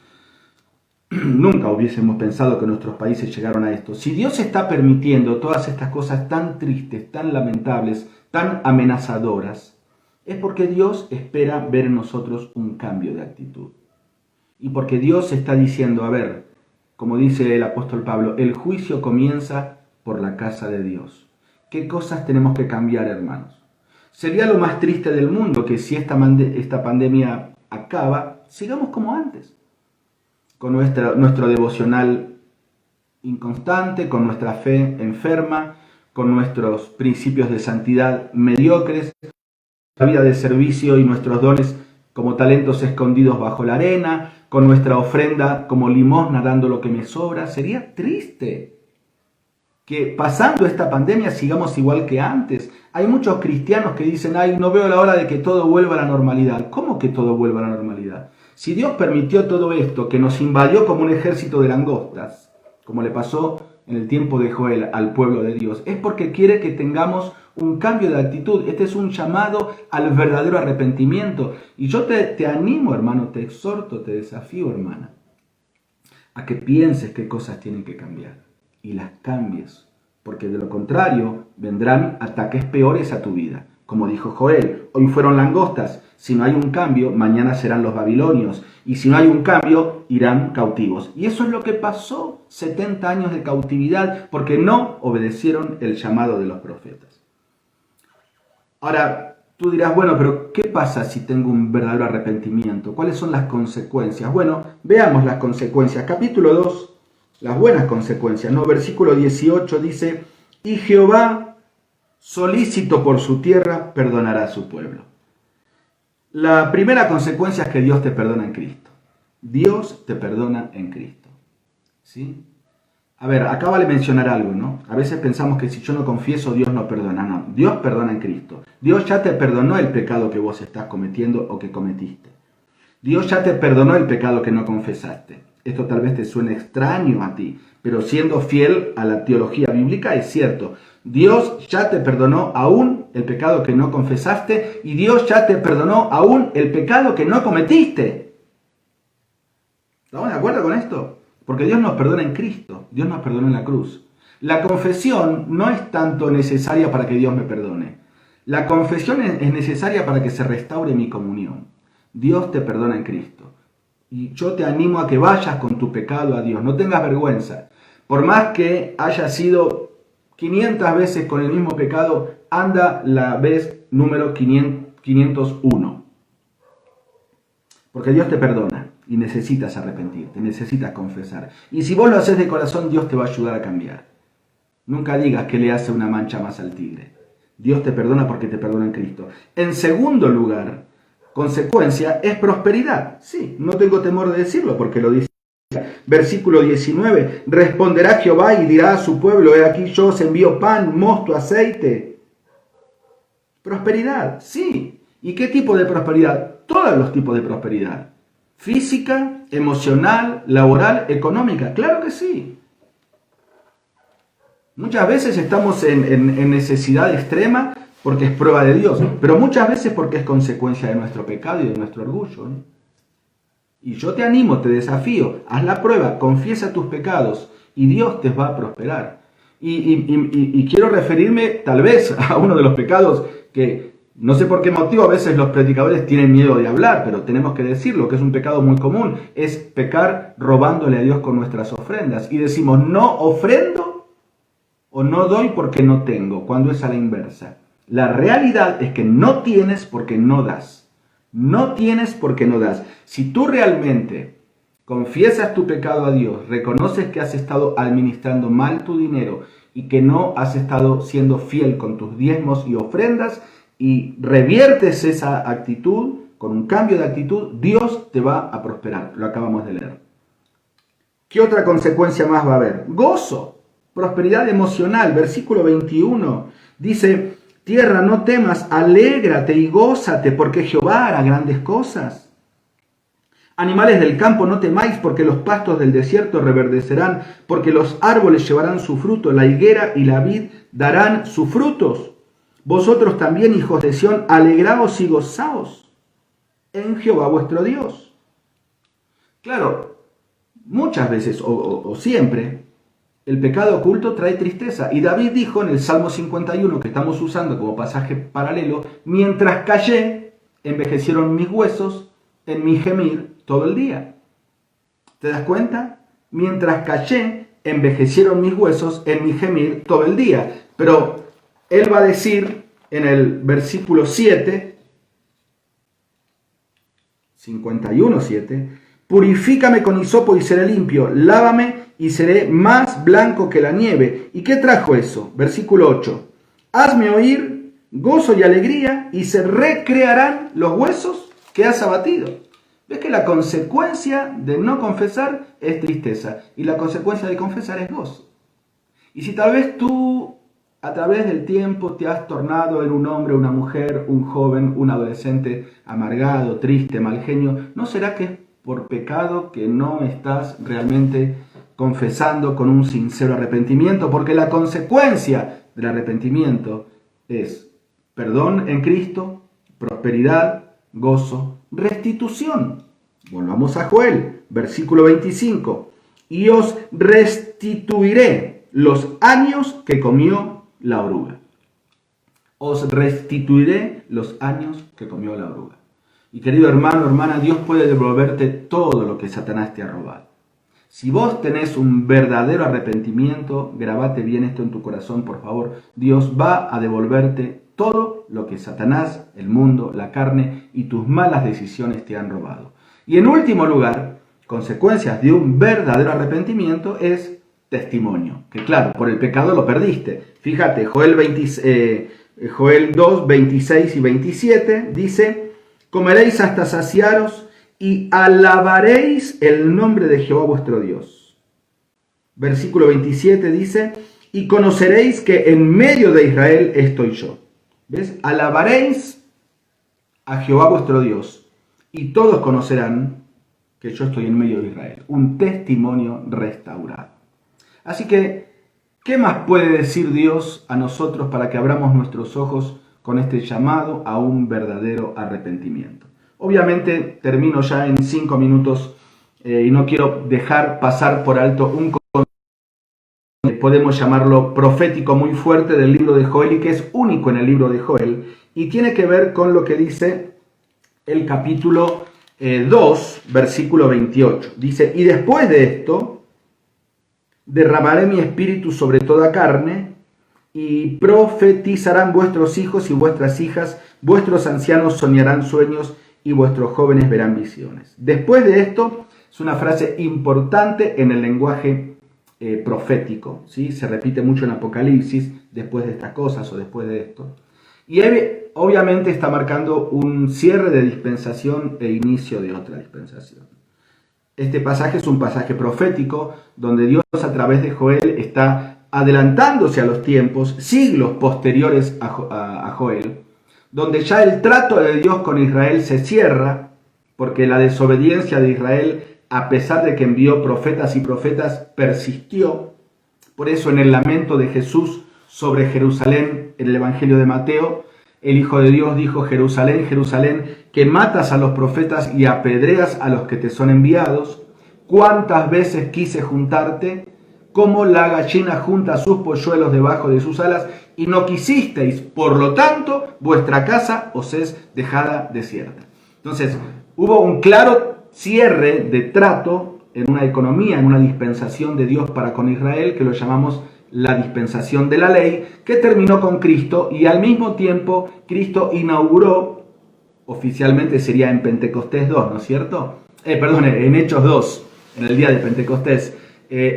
Nunca hubiésemos pensado que nuestros países llegaron a esto. Si Dios está permitiendo todas estas cosas tan tristes, tan lamentables, tan amenazadoras, es porque Dios espera ver en nosotros un cambio de actitud. Y porque Dios está diciendo, a ver, como dice el apóstol Pablo, el juicio comienza por la casa de Dios. ¿Qué cosas tenemos que cambiar, hermanos? Sería lo más triste del mundo que si esta pandemia acaba, sigamos como antes. Con nuestro devocional inconstante, con nuestra fe enferma, con nuestros principios de santidad mediocres, la vida de servicio y nuestros dones como talentos escondidos bajo la arena, con nuestra ofrenda como limosna dando lo que me sobra. Sería triste que pasando esta pandemia sigamos igual que antes. Hay muchos cristianos que dicen, ay, no veo la hora de que todo vuelva a la normalidad. ¿Cómo que todo vuelva a la normalidad? Si Dios permitió todo esto, que nos invadió como un ejército de langostas, como le pasó en el tiempo de Joel al pueblo de Dios, es porque quiere que tengamos un cambio de actitud. Este es un llamado al verdadero arrepentimiento. Y yo te animo, hermano, te exhorto, te desafío, hermana, a que pienses qué cosas tienen que cambiar y las cambies, porque de lo contrario vendrán ataques peores a tu vida. Como dijo Joel, hoy fueron langostas, si no hay un cambio, mañana serán los babilonios, y si no hay un cambio, irán cautivos. Y eso es lo que pasó, 70 años de cautividad, porque no obedecieron el llamado de los profetas. Ahora, tú dirás, bueno, pero ¿qué pasa si tengo un verdadero arrepentimiento? ¿Cuáles son las consecuencias? Bueno, veamos las consecuencias. Capítulo 2, las buenas consecuencias, ¿no? Versículo 18 dice, y Jehová, solícito por su tierra, perdonará a su pueblo. La primera consecuencia es que Dios te perdona en Cristo. Dios te perdona en Cristo. ¿Sí? A ver, acá vale mencionar algo, ¿no? A veces pensamos que si yo no confieso, Dios no perdona. No, Dios perdona en Cristo. Dios ya te perdonó el pecado que vos estás cometiendo o que cometiste. Dios ya te perdonó el pecado que no confesaste. Esto tal vez te suene extraño a ti, pero siendo fiel a la teología bíblica es cierto. Dios ya te perdonó aún el pecado que no confesaste y Dios ya te perdonó aún el pecado que no cometiste. ¿Estamos de acuerdo con esto? Porque Dios nos perdona en Cristo, Dios nos perdona en la cruz. La confesión no es tanto necesaria para que Dios me perdone. La confesión es necesaria para que se restaure mi comunión. Dios te perdona en Cristo. Y yo te animo a que vayas con tu pecado a Dios, no tengas vergüenza. Por más que haya sido 500 veces con el mismo pecado, anda la vez número 501. Porque Dios te perdona y necesitas arrepentirte, necesitas confesar. Y si vos lo haces de corazón, Dios te va a ayudar a cambiar. Nunca digas que le hace una mancha más al tigre. Dios te perdona porque te perdona en Cristo. En segundo lugar, consecuencia es prosperidad. Sí, no tengo temor de decirlo porque lo dice. Versículo 19, responderá Jehová y dirá a su pueblo, he aquí yo os envío pan, mosto, aceite. Prosperidad, sí. ¿Y qué tipo de prosperidad? Todos los tipos de prosperidad. Física, emocional, laboral, económica. Claro que sí. Muchas veces estamos en necesidad extrema porque es prueba de Dios, pero muchas veces porque es consecuencia de nuestro pecado y de nuestro orgullo. Y yo te animo, te desafío, haz la prueba, confiesa tus pecados y Dios te va a prosperar. Y quiero referirme tal vez a uno de los pecados que no sé por qué motivo a veces los predicadores tienen miedo de hablar, pero tenemos que decirlo, que es un pecado muy común, es pecar robándole a Dios con nuestras ofrendas. Y decimos, no ofrendo o no doy porque no tengo, cuando es a la inversa. La realidad es que no tienes porque no das. No tienes porque no das. Si tú realmente confiesas tu pecado a Dios, reconoces que has estado administrando mal tu dinero y que no has estado siendo fiel con tus diezmos y ofrendas y reviertes esa actitud con un cambio de actitud, Dios te va a prosperar. Lo acabamos de leer. ¿Qué otra consecuencia más va a haber? Gozo, prosperidad emocional. Versículo 21 dice, tierra, no temas, alégrate y gózate, porque Jehová hará grandes cosas. Animales del campo, no temáis, porque los pastos del desierto reverdecerán, porque los árboles llevarán su fruto, la higuera y la vid darán sus frutos. Vosotros también, hijos de Sión, alegraos y gozaos en Jehová vuestro Dios. Claro, muchas veces o siempre, el pecado oculto trae tristeza. Y David dijo en el Salmo 51, que estamos usando como pasaje paralelo, mientras callé, envejecieron mis huesos en mi gemir todo el día. ¿Te das cuenta? Mientras callé, envejecieron mis huesos en mi gemir todo el día. Pero él va a decir en el versículo 7, 51:7, purifícame con hisopo y seré limpio, lávame y seré más blanco que la nieve. ¿Y qué trajo eso? Versículo 8, hazme oír gozo y alegría y se recrearán los huesos que has abatido. ¿Ves que la consecuencia de no confesar es tristeza y la consecuencia de confesar es gozo? Y si tal vez tú a través del tiempo te has tornado en un hombre, una mujer, un joven, un adolescente amargado, triste, mal genio, ¿no será que es por pecado que no estás realmente confesando con un sincero arrepentimiento? Porque la consecuencia del arrepentimiento es perdón en Cristo, prosperidad, gozo, restitución. Volvamos a Joel, versículo 25. Y os restituiré los años que comió la oruga. Os restituiré los años que comió la oruga. Y querido hermano, hermana, Dios puede devolverte todo lo que Satanás te ha robado. Si vos tenés un verdadero arrepentimiento, grabate bien esto en tu corazón, por favor. Dios va a devolverte todo lo que Satanás, el mundo, la carne y tus malas decisiones te han robado. Y en último lugar, consecuencias de un verdadero arrepentimiento es testimonio. Que claro, por el pecado lo perdiste. Fíjate, Joel 2, 26 y 27 dice, comeréis hasta saciaros y alabaréis el nombre de Jehová vuestro Dios. Versículo 27 dice, y conoceréis que en medio de Israel estoy yo. ¿Ves? Alabaréis a Jehová vuestro Dios y todos conocerán que yo estoy en medio de Israel. Un testimonio restaurado. Así que, ¿qué más puede decir Dios a nosotros para que abramos nuestros ojos con este llamado a un verdadero arrepentimiento? Obviamente termino ya en 5 minutos y no quiero dejar pasar por alto un podemos llamarlo profético muy fuerte del libro de Joel y que es único en el libro de Joel y tiene que ver con lo que dice el capítulo 2, versículo 28. Dice, y después de esto derramaré mi espíritu sobre toda carne y profetizarán vuestros hijos y vuestras hijas, vuestros ancianos soñarán sueños y vuestros jóvenes verán visiones. Después de esto es una frase importante en el lenguaje profético, ¿sí? Se repite mucho en Apocalipsis, después de estas cosas o después de esto. Y obviamente está marcando un cierre de dispensación e inicio de otra dispensación. Este pasaje es un pasaje profético donde Dios a través de Joel está adelantándose a los tiempos, siglos posteriores a Joel, donde ya el trato de Dios con Israel se cierra, porque la desobediencia de Israel, a pesar de que envió profetas y profetas, persistió. Por eso en el lamento de Jesús sobre Jerusalén, en el Evangelio de Mateo, el Hijo de Dios dijo, Jerusalén, Jerusalén, que matas a los profetas y apedreas a los que te son enviados. ¿Cuántas veces quise juntarte? Como la gallina junta sus polluelos debajo de sus alas, y no quisisteis, por lo tanto, vuestra casa os es dejada desierta. Entonces, hubo un claro cierre de trato en una economía, en una dispensación de Dios para con Israel, que lo llamamos la dispensación de la ley, que terminó con Cristo, y al mismo tiempo Cristo inauguró, oficialmente sería en Pentecostés 2, ¿no es cierto? En Hechos 2, en el día de Pentecostés,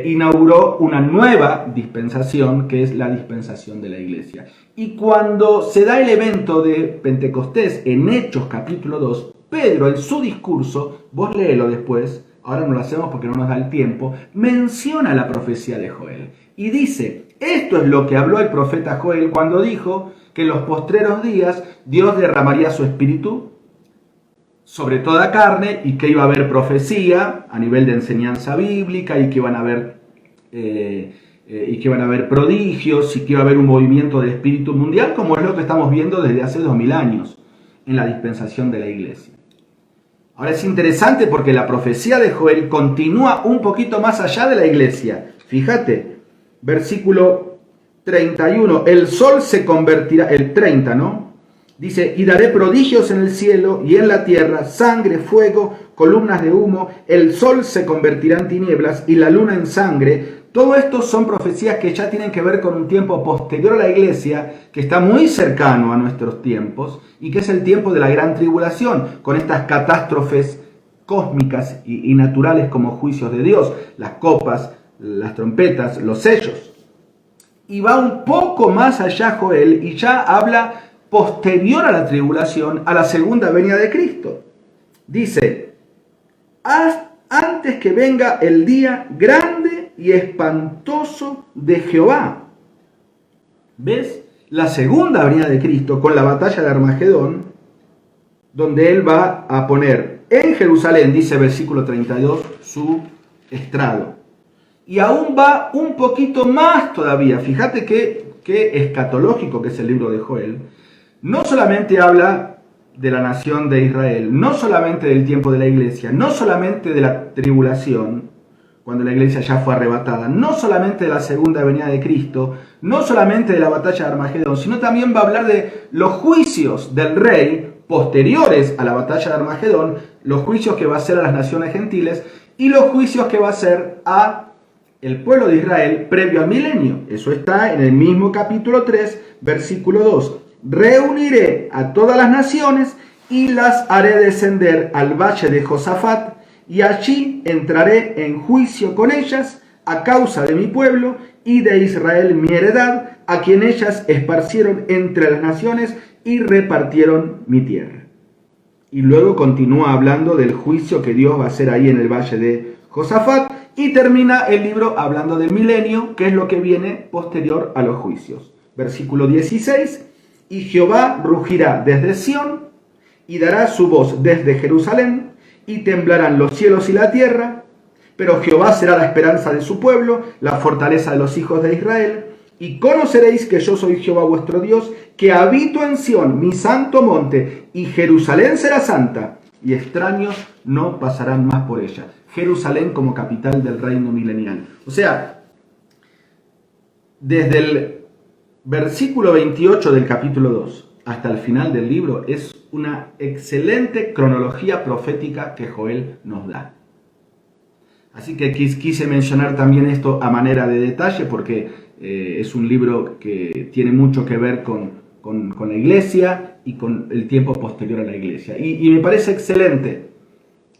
inauguró una nueva dispensación, que es la dispensación de la iglesia. Y cuando se da el evento de Pentecostés, en Hechos capítulo 2, Pedro en su discurso, vos léelo después, ahora no lo hacemos porque no nos da el tiempo, menciona la profecía de Joel. Y dice, esto es lo que habló el profeta Joel cuando dijo que en los postreros días Dios derramaría su espíritu sobre toda carne y que iba a haber profecía a nivel de enseñanza bíblica y que iban a haber prodigios y que iba a haber un movimiento del espíritu mundial, como es lo que estamos viendo desde hace 2000 años en la dispensación de la iglesia. Ahora es interesante porque la profecía de Joel continúa un poquito más allá de la iglesia. Fíjate, versículo 31, el sol se convertirá, el 30, ¿no? Dice, y daré prodigios en el cielo y en la tierra, sangre, fuego, columnas de humo, el sol se convertirá en tinieblas y la luna en sangre. Todo esto son profecías que ya tienen que ver con un tiempo posterior a la iglesia, que está muy cercano a nuestros tiempos, y que es el tiempo de la gran tribulación, con estas catástrofes cósmicas y naturales como juicios de Dios, las copas, las trompetas, los sellos. Y va un poco más allá Joel, y ya habla posterior a la tribulación, a la segunda venida de Cristo. Dice, antes que venga el día grande y espantoso de Jehová. ¿Ves? La segunda venida de Cristo con la batalla de Armagedón, donde Él va a poner en Jerusalén, dice versículo 32, su estrado. Y aún va un poquito más todavía. Fíjate qué escatológico que es el libro de Joel. No solamente habla de la nación de Israel, no solamente del tiempo de la iglesia, no solamente de la tribulación, cuando la iglesia ya fue arrebatada, no solamente de la segunda venida de Cristo, no solamente de la batalla de Armagedón, sino también va a hablar de los juicios del rey posteriores a la batalla de Armagedón, los juicios que va a hacer a las naciones gentiles y los juicios que va a hacer a el pueblo de Israel previo al milenio. Eso está en el mismo capítulo 3, versículo 2. Reuniré a todas las naciones y las haré descender al valle de Josafat, y allí entraré en juicio con ellas a causa de mi pueblo y de Israel mi heredad, a quien ellas esparcieron entre las naciones y repartieron mi tierra. Y luego continúa hablando del juicio que Dios va a hacer ahí en el valle de Josafat, y termina el libro hablando del milenio, que es lo que viene posterior a los juicios. Versículo 16, y Jehová rugirá desde Sión y dará su voz desde Jerusalén, y temblarán los cielos y la tierra, pero Jehová será la esperanza de su pueblo, la fortaleza de los hijos de Israel, y conoceréis que yo soy Jehová vuestro Dios, que habito en Sión, mi santo monte, y Jerusalén será santa, y extraños no pasarán más por ella. Jerusalén como capital del reino milenial. O sea, desde el versículo 28 del capítulo 2 hasta el final del libro es una excelente cronología profética que Joel nos da. Así que quise mencionar también esto a manera de detalle porque es un libro que tiene mucho que ver con la iglesia y con el tiempo posterior a la iglesia. Y me parece excelente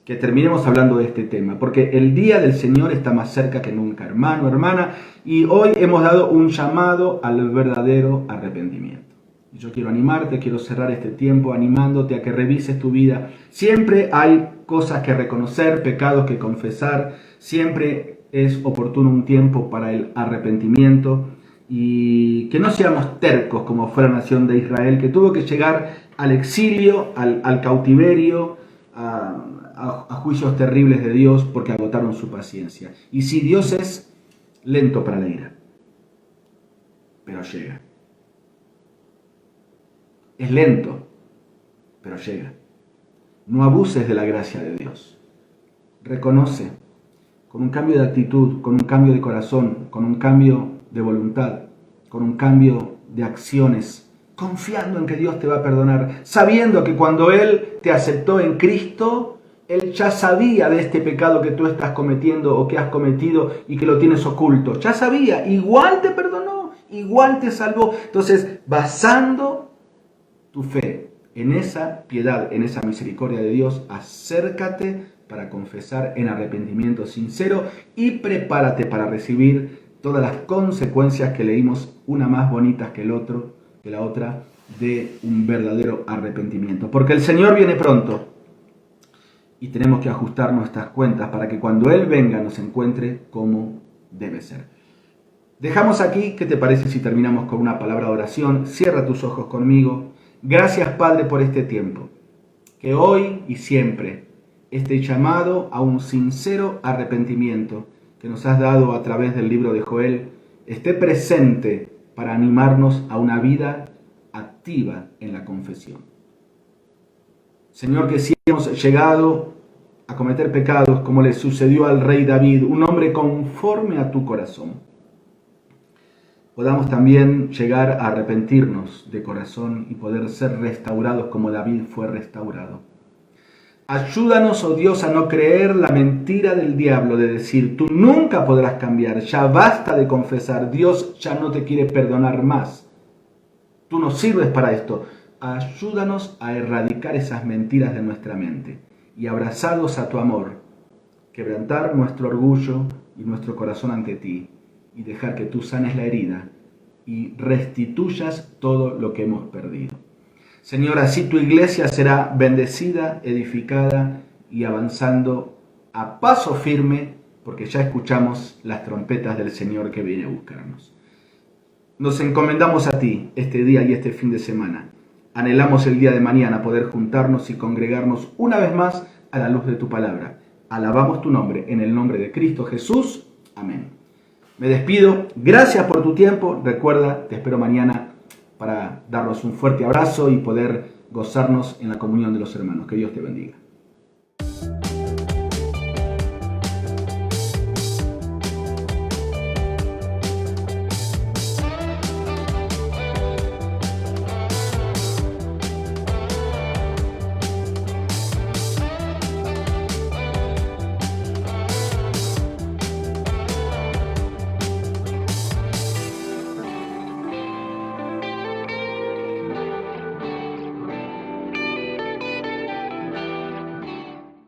que terminemos hablando de este tema, porque el día del Señor está más cerca que nunca, hermano, hermana, y hoy hemos dado un llamado al verdadero arrepentimiento. Y yo quiero animarte, quiero cerrar este tiempo animándote a que revises tu vida. Siempre hay cosas que reconocer, pecados que confesar, siempre es oportuno un tiempo para el arrepentimiento y que no seamos tercos como fue la nación de Israel, que tuvo que llegar al exilio, al cautiverio, a juicios terribles de Dios porque agotaron su paciencia. Y si Dios es lento para la ira, pero llega. Es lento, pero llega. No abuses de la gracia de Dios. Reconoce, con un cambio de actitud, con un cambio de corazón, con un cambio de voluntad, con un cambio de acciones, confiando en que Dios te va a perdonar, sabiendo que cuando Él te aceptó en Cristo, Él ya sabía de este pecado que tú estás cometiendo o que has cometido y que lo tienes oculto. Ya sabía, igual te perdonó, igual te salvó. Entonces, basando tu fe en esa piedad, en esa misericordia de Dios, acércate para confesar en arrepentimiento sincero y prepárate para recibir todas las consecuencias que leímos, una más bonitas que la otra, de un verdadero arrepentimiento. Porque el Señor viene pronto y tenemos que ajustar nuestras cuentas para que cuando Él venga nos encuentre como debe ser. Dejamos aquí, ¿qué te parece si terminamos con una palabra de oración? Cierra tus ojos conmigo. Gracias, Padre, por este tiempo. Que hoy y siempre este llamado a un sincero arrepentimiento que nos has dado a través del libro de Joel esté presente para animarnos a una vida activa en la confesión. Señor, que si hemos llegado a cometer pecados como le sucedió al rey David, un hombre conforme a tu corazón, podamos también llegar a arrepentirnos de corazón y poder ser restaurados como David fue restaurado. Ayúdanos, oh Dios, a no creer la mentira del diablo de decir, tú nunca podrás cambiar, ya basta de confesar, Dios ya no te quiere perdonar más. Tú no sirves para esto. Ayúdanos a erradicar esas mentiras de nuestra mente y abrazados a tu amor, quebrantar nuestro orgullo y nuestro corazón ante ti y dejar que tú sanes la herida y restituyas todo lo que hemos perdido. Señor, así tu iglesia será bendecida, edificada y avanzando a paso firme, porque ya escuchamos las trompetas del Señor que viene a buscarnos. Nos encomendamos a ti este día y este fin de semana. Anhelamos el día de mañana poder juntarnos y congregarnos una vez más a la luz de tu palabra. Alabamos tu nombre, en el nombre de Cristo Jesús. Amén. Me despido. Gracias por tu tiempo. Recuerda, te espero mañana para darnos un fuerte abrazo y poder gozarnos en la comunión de los hermanos. Que Dios te bendiga.